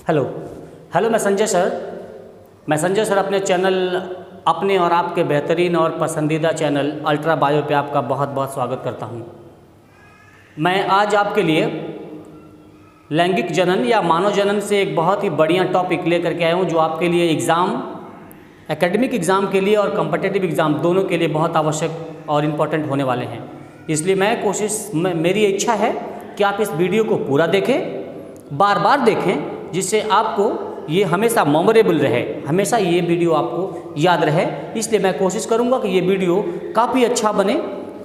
Hello hello मैं Sanjay sir अपने channel अपने और आपके बेहतरीन और पसंदीदा चैनल अल्ट्रा बायो पे आपका बहुत बहुत स्वागत करता हूँ। मैं आज आपके लिए लैंगिक जनन या मानव जनन से एक बहुत ही बढ़िया टॉपिक लेकर के आया हूँ, जो आपके लिए एकेडमिक एग्ज़ाम के लिए और कॉम्पिटिटिव एग्ज़ाम दोनों के लिए बहुत आवश्यक और इम्पोर्टेंट होने वाले हैं। इसलिए मेरी इच्छा है कि आप इस वीडियो को पूरा देखें, बार बार देखें, जिससे आपको ये हमेशा मेमोरेबल रहे, हमेशा ये वीडियो आपको याद रहे। इसलिए मैं कोशिश करूँगा कि ये वीडियो काफ़ी अच्छा बने,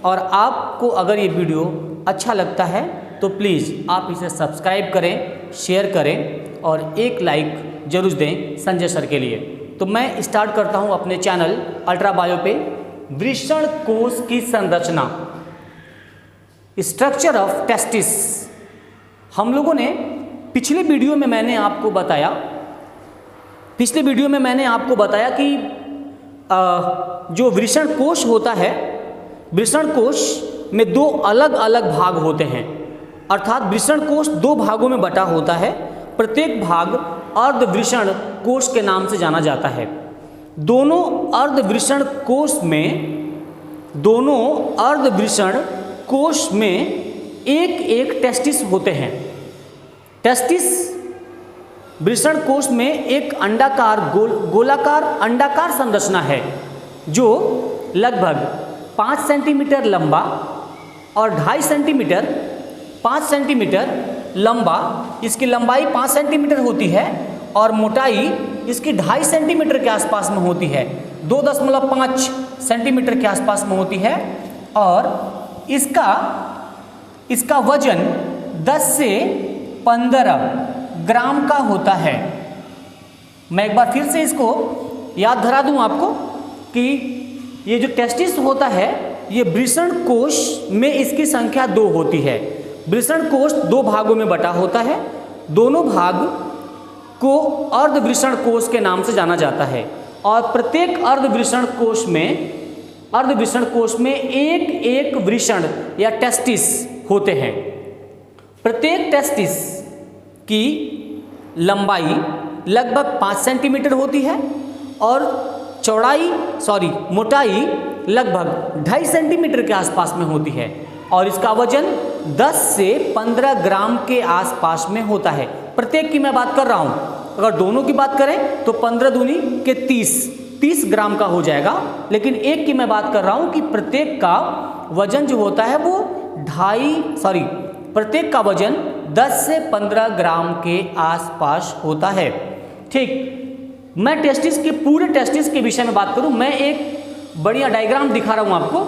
और आपको अगर ये वीडियो अच्छा लगता है तो प्लीज़ आप इसे सब्सक्राइब करें, शेयर करें और एक लाइक जरूर दें संजय सर के लिए। तो मैं स्टार्ट करता हूँ अपने चैनल अल्ट्रा बायो पे वृषण कोश की संरचना, स्ट्रक्चर ऑफ टेस्टिस। हम लोगों ने पिछले वीडियो में मैंने आपको बताया कि जो वृषण कोश होता है, वृषण कोश में दो अलग अलग भाग होते हैं, अर्थात वृषण कोश दो भागों में बटा होता है। प्रत्येक भाग अर्धवृषण कोश के नाम से जाना जाता है। दोनों अर्धवृषण कोश में एक एक टेस्टिस होते हैं। टेस्टिस वृषण कोश में एक अंडाकार गोलाकार अंडाकार संरचना है, जो लगभग 5 सेंटीमीटर लंबा और 5 सेंटीमीटर लंबा, इसकी लंबाई 5 सेंटीमीटर होती है और मोटाई इसकी 2.5 सेंटीमीटर के आसपास में होती है, 2.5 सेंटीमीटर के आसपास में होती है, और इसका वजन 10 से 15 ग्राम का होता है। मैं एक बार फिर से इसको याद धरा दूं आपको कि ये जो टेस्टिस होता है, ये वृषण कोश में इसकी संख्या 2 होती है। वृषण कोश 2 भागों में बटा होता है। दोनों भाग को अर्धवृषण कोश के नाम से जाना जाता है, और प्रत्येक अर्धवृषण कोश में एक एक वृषण या टेस्टिस होते हैं। प्रत्येक टेस्टिस की लंबाई लगभग 5 सेंटीमीटर होती है और मोटाई लगभग 2.5 सेंटीमीटर के आसपास में होती है, और इसका वजन 10 से 15 ग्राम के आसपास में होता है। प्रत्येक की मैं बात कर रहा हूँ, अगर दोनों की बात करें तो 15 दूनी के 30 ग्राम का हो जाएगा, लेकिन एक की मैं बात कर रहा हूँ कि प्रत्येक का वजन जो होता है वो प्रत्येक का वजन 10 से 15 ग्राम के आसपास होता है। ठीक, मैं पूरे टेस्टिस के विषय में बात करूं, मैं एक बढ़िया डायग्राम दिखा रहा हूं आपको।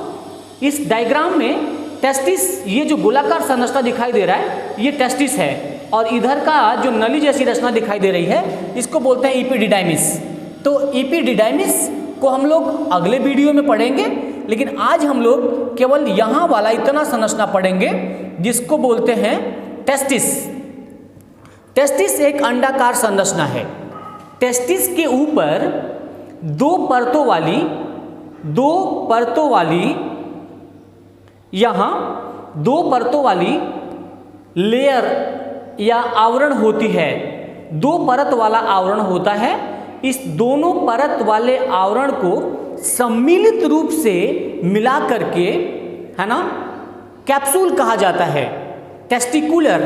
इस डायग्राम में टेस्टिस, ये जो गोलाकार संरचना दिखाई दे रहा है, ये टेस्टिस है, और इधर का जो नली जैसी रचना दिखाई दे रही है, इसको बोलते हैं एपिडिडाइमिस। तो एपिडिडाइमिस को हम लोग अगले वीडियो में पढ़ेंगे, लेकिन आज हम लोग केवल यहाँ वाला इतना संरचना पढ़ेंगे, जिसको बोलते हैं टेस्टिस। टेस्टिस एक अंडाकार संरचना है। टेस्टिस के ऊपर दो परतों वाली लेयर या आवरण होती है। 2 परत वाला आवरण होता है। इस दोनों परत वाले आवरण को सम्मिलित रूप से मिला करके, है ना, कैप्सूल कहा जाता है। टेस्टिकुलर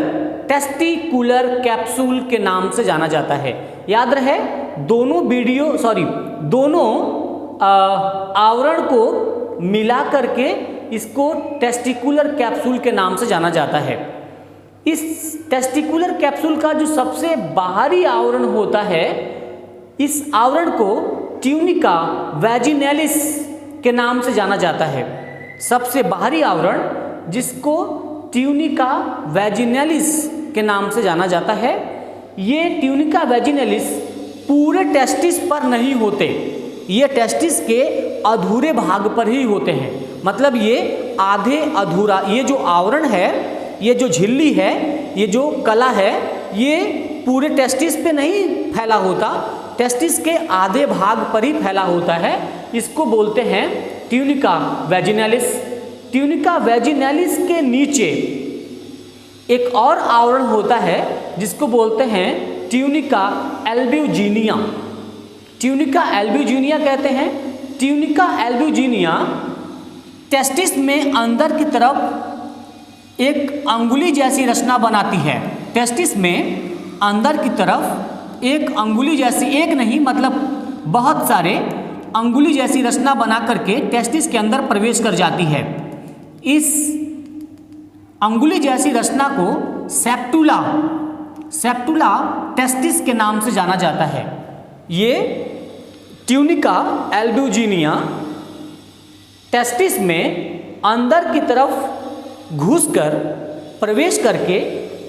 कैप्सूल के नाम से जाना जाता है। याद रहे, दोनों आवरण को मिला करके इसको टेस्टिकुलर कैप्सूल के नाम से जाना जाता है। इस टेस्टिकुलर कैप्सूल का जो सबसे बाहरी आवरण होता है, इस आवरण को ट्यूनिका वैजिनैलिस के नाम से जाना जाता है। सबसे बाहरी आवरण, जिसको ट्यूनिका वैजिनैलिस के नाम से जाना जाता है, ये ट्यूनिका वैजिनैलिस पूरे टेस्टिस पर नहीं होते, ये टेस्टिस के अधूरे भाग पर ही होते हैं। मतलब ये आधे अधूरा, ये जो आवरण है, ये जो झिल्ली है, ये जो कला है, ये पूरे टेस्टिस पे नहीं फैला होता, टेस्टिस के आधे भाग पर ही फैला होता है। इसको बोलते हैं ट्यूनिका वैजिनैलिस। ट्यूनिका वैजिनैलिस के नीचे एक और आवरण होता है जिसको बोलते हैं ट्यूनिका एल्ब्यूजिनिया। ट्यूनिका एल्ब्यूजिनिया कहते हैं। ट्यूनिका एल्ब्यूजिनिया टेस्टिस में अंदर की तरफ एक अंगुली जैसी रचना बनाती है। टेस्टिस में अंदर की तरफ एक अंगुली जैसी, एक नहीं मतलब बहुत सारे अंगुली जैसी रचना बना करके टेस्टिस के अंदर प्रवेश कर जाती है। इस अंगुली जैसी रचना को सेप्टुला टेस्टिस के नाम से जाना जाता है। ये ट्यूनिका एल्ब्यूजिनिया टेस्टिस में अंदर की तरफ घुसकर प्रवेश करके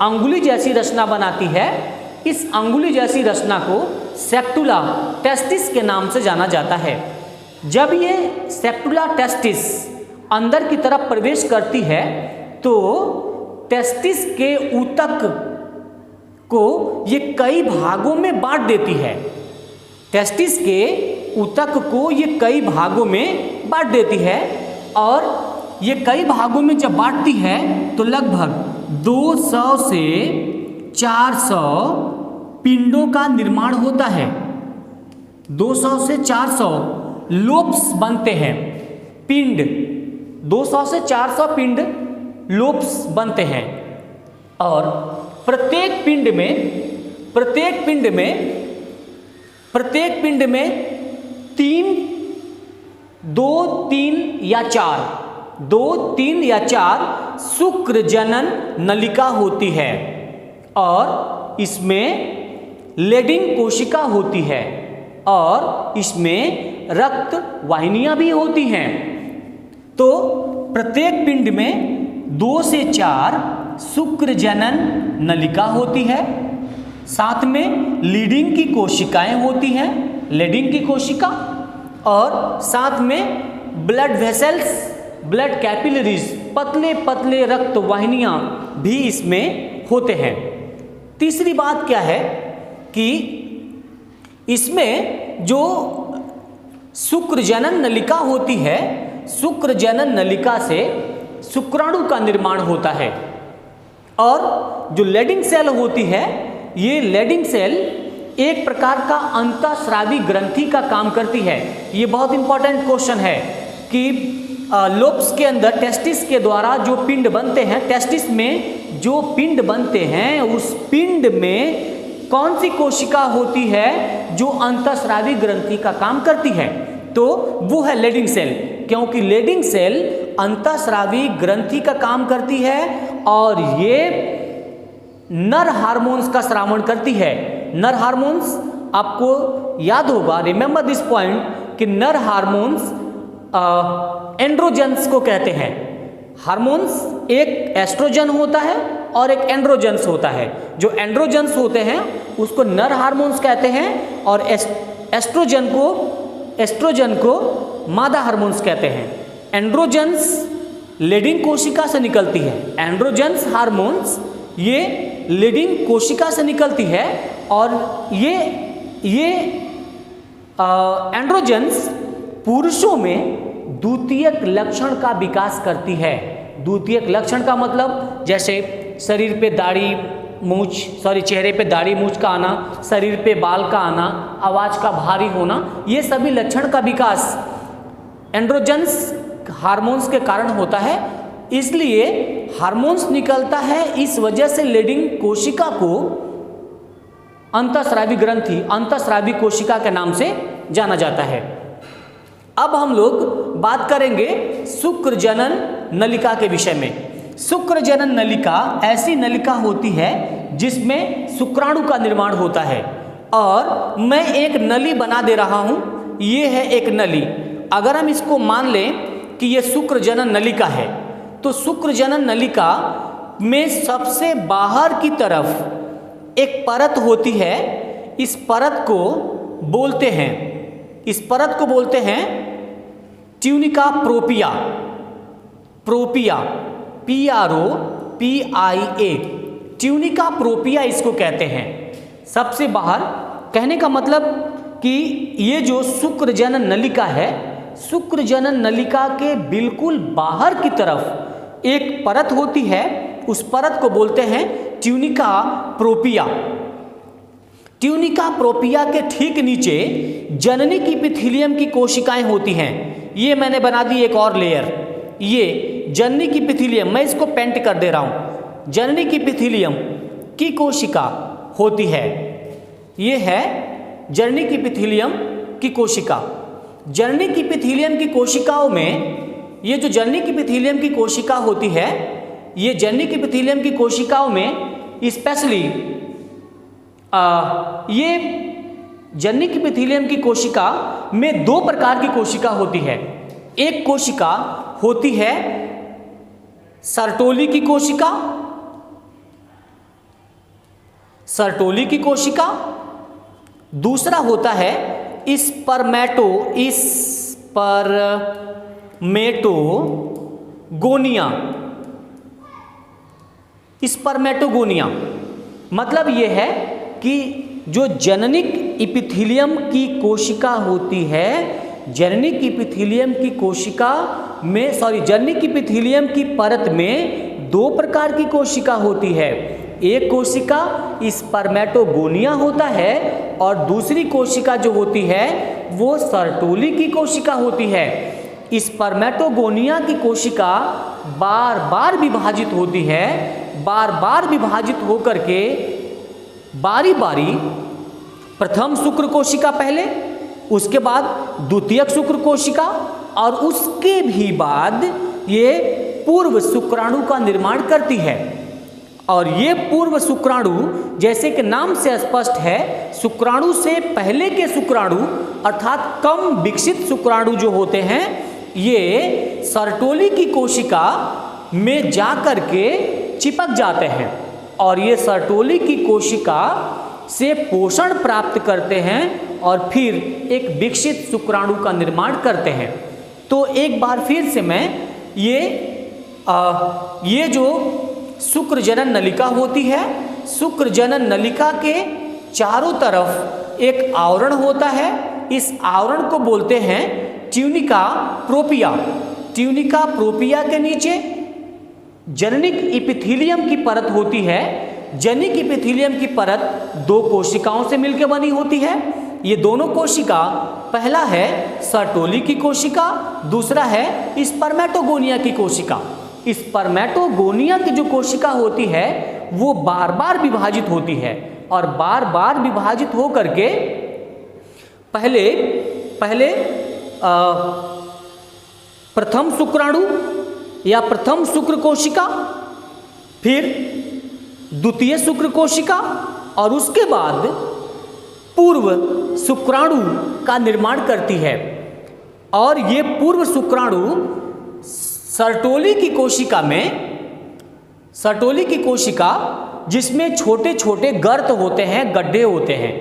अंगुली जैसी रचना बनाती है। इस अंगुली जैसी रचना को सेप्टुला टेस्टिस के नाम से जाना जाता है। जब ये सेप्टुला टेस्टिस अंदर की तरफ प्रवेश करती है तो टेस्टिस के ऊतक को ये कई भागों में बांट देती है। टेस्टिस के ऊतक को ये कई भागों में बांट देती है और ये कई भागों में जब बांटती है तो लगभग 200 से 400 पिंडों का निर्माण होता है। 200 से 400 लोब्स बनते हैं। पिंड 200 से 400 पिंड लोब्स बनते हैं और प्रत्येक पिंड में 2, 3 या 4 शुक्र जनन नलिका होती है और इसमें लेडिंग कोशिका होती है और इसमें रक्त वाहिनियां भी होती हैं। तो प्रत्येक पिंड में 2 से 4 शुक्र जनन नलिका होती है। साथ में लीडिंग की कोशिकाएं होती हैं, लीडिंग की कोशिका, और साथ में ब्लड वेसल्स, ब्लड कैपिलरीज, पतले पतले रक्त वाहिनियां भी इसमें होते हैं। तीसरी बात क्या है कि इसमें जो शुक्र जनन नलिका होती है, शुक्र जनन नलिका से शुक्राणु का निर्माण होता है और जो लेडिंग सेल होती है, ये लेडिंग सेल एक प्रकार का अंतःस्रावी ग्रंथि का काम करती है। ये बहुत इंपॉर्टेंट क्वेश्चन है कि लोब्स के अंदर टेस्टिस के द्वारा जो पिंड बनते हैं, टेस्टिस में जो पिंड बनते हैं उस पिंड में कौन सी कोशिका होती है जो अंतःस्रावी ग्रंथि का काम करती है? तो वो है लेडिंग सेल, क्योंकि लेडिंग सेल अंतःस्रावी ग्रंथि का काम करती है और ये नर हार्मोन्स का स्रावण करती है। नर हार्मोन्स, आपको याद होगा, रिमेंबर दिस पॉइंट, कि नर हार्मोन्स एंड्रोजन्स को कहते हैं। हार्मोन्स एक एस्ट्रोजन होता है और एक एंड्रोजन्स होता है। जो एंड्रोजन्स होते हैं उसको नर हार्मोन्स कहते हैं और एस्ट्रोजन को मादा हार्मोन्स कहते हैं। एंड्रोजन्स लीडिंग कोशिका से निकलती है। एंड्रोजन्स हार्मोन्स ये लीडिंग कोशिका से निकलती है और ये एंड्रोजन्स पुरुषों में द्वितीयक लक्षण का विकास करती है। द्वितीयक लक्षण का मतलब जैसे शरीर पे दाढ़ी मूछ, चेहरे पे दाढ़ी मूछ का आना, शरीर पे बाल का आना, आवाज का भारी होना, ये सभी लक्षण का विकास एंड्रोजन्स हार्मोन्स के कारण होता है। इसलिए हार्मोन्स निकलता है, इस वजह से लीडिंग कोशिका को अंतःस्रावी ग्रंथि, अंतःस्रावी कोशिका के नाम से जाना जाता है। अब हम लोग बात करेंगे शुक्र जनन नलिका के विषय में। शुक्र जनन नलिका ऐसी नलिका होती है जिसमें शुक्राणु का निर्माण होता है और मैं एक नली बना दे रहा हूं। ये है एक नली। अगर हम इसको मान लें कि ये शुक्र जनन नलिका है तो शुक्र जनन नलिका में सबसे बाहर की तरफ एक परत होती है। इस परत को बोलते हैं ट्यूनिका प्रोपिया। PROPIA, ट्यूनिका प्रोपिया इसको कहते हैं। सबसे बाहर, कहने का मतलब कि ये जो शुक्र जनन नलिका है, शुक्र जनन नलिका के बिल्कुल बाहर की तरफ एक परत होती है, उस परत को बोलते हैं ट्यूनिका प्रोपिया। ट्यूनिका प्रोपिया के ठीक नीचे जननिक इपिथीलियम की कोशिकाएं होती हैं। ये मैंने बना दी एक और लेयर, ये जननिक इपिथीलियम, मैं इसको पेंट कर दे रहा हूँ। जननिक इपिथीलियम की कोशिका होती है, ये है जननिक इपिथीलियम की कोशिका। जननिक इपिथीलियम की कोशिकाओं में, ये जो जननिक इपिथीलियम की कोशिका होती है, ये जननिक इपिथीलियम की कोशिकाओं में स्पेशली ये जननिक इपिथीलियम की कोशिका में दो प्रकार की कोशिका होती है। एक कोशिका होती है सर्टोली की कोशिका, सर्टोली की कोशिका। दूसरा होता है स्पर्मेटोगोनिया। स्पर्मेटोगोनिया मतलब यह है कि जो जननिक इपिथीलियम की कोशिका होती है, जननिक इपिथीलियम की कोशिका में जननिक इपिथीलियम की परत में दो प्रकार की कोशिका होती है। एक कोशिका स्पर्मेटोगोनिया होता है और दूसरी कोशिका जो होती है वो सर्टोली की कोशिका होती है। स्पर्मेटोगोनिया की कोशिका बार बार विभाजित होती है, बार बार विभाजित होकर के बारी बारी प्रथम शुक्र कोशिका पहले, उसके बाद द्वितीयक शुक्र कोशिका और उसके भी बाद ये पूर्व शुक्राणु का निर्माण करती है। और ये पूर्व शुक्राणु जैसे कि नाम से स्पष्ट है, शुक्राणु से पहले के शुक्राणु अर्थात कम विकसित शुक्राणु जो होते हैं, ये सर्टोली की कोशिका में जाकर के चिपक जाते हैं और ये सर्टोली की कोशिका से पोषण प्राप्त करते हैं और फिर एक विकसित शुक्राणु का निर्माण करते हैं। तो एक बार फिर से मैं ये जो शुक्र जनन नलिका होती है, शुक्र जनन नलिका के चारों तरफ एक आवरण होता है। इस आवरण को बोलते हैं ट्यूनिका प्रोपिया। ट्यूनिका प्रोपिया के नीचे जननिक इपिथीलियम की परत होती है। जननिक इपिथीलियम की परत दो कोशिकाओं से मिलकर बनी होती है। ये दोनों कोशिका, पहला है सर्टोली की कोशिका, दूसरा है स्पर्मेटोगोनिया की कोशिका। स्पर्मेटोगोनिया की जो कोशिका होती है वो बार बार विभाजित होती है और बार बार विभाजित हो करके पहले प्रथम शुक्राणु या प्रथम शुक्र कोशिका, फिर द्वितीय शुक्र कोशिका और उसके बाद पूर्व शुक्राणु का निर्माण करती है। और ये पूर्व शुक्राणु सर्टोली की कोशिका में, सर्टोली की कोशिका जिसमें छोटे छोटे गर्त होते हैं, गड्ढे होते हैं,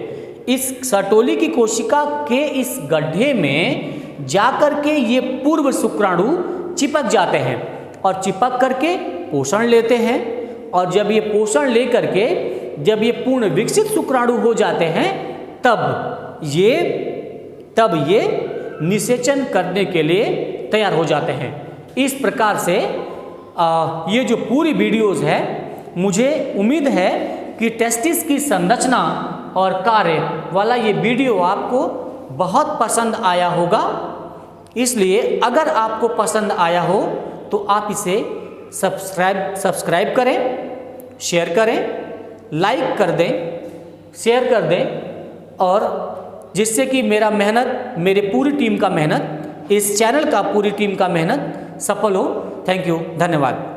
इस सर्टोली की कोशिका के इस गड्ढे में जाकर के ये पूर्व शुक्राणु चिपक जाते हैं और चिपक करके पोषण लेते हैं। और जब ये पोषण ले करके जब ये पूर्ण विकसित शुक्राणु हो जाते हैं तब ये निषेचन करने के लिए तैयार हो जाते हैं। इस प्रकार से ये जो पूरी वीडियोस है, मुझे उम्मीद है कि टेस्टिस की संरचना और कार्य वाला ये वीडियो आपको बहुत पसंद आया होगा। इसलिए अगर आपको पसंद आया हो तो आप इसे सब्सक्राइब करें, शेयर करें, लाइक कर दें, शेयर कर दें और जिससे कि मेरा मेहनत, मेरे पूरी टीम का मेहनत, इस चैनल का पूरी टीम का मेहनत सफल हो। थैंक यू, धन्यवाद।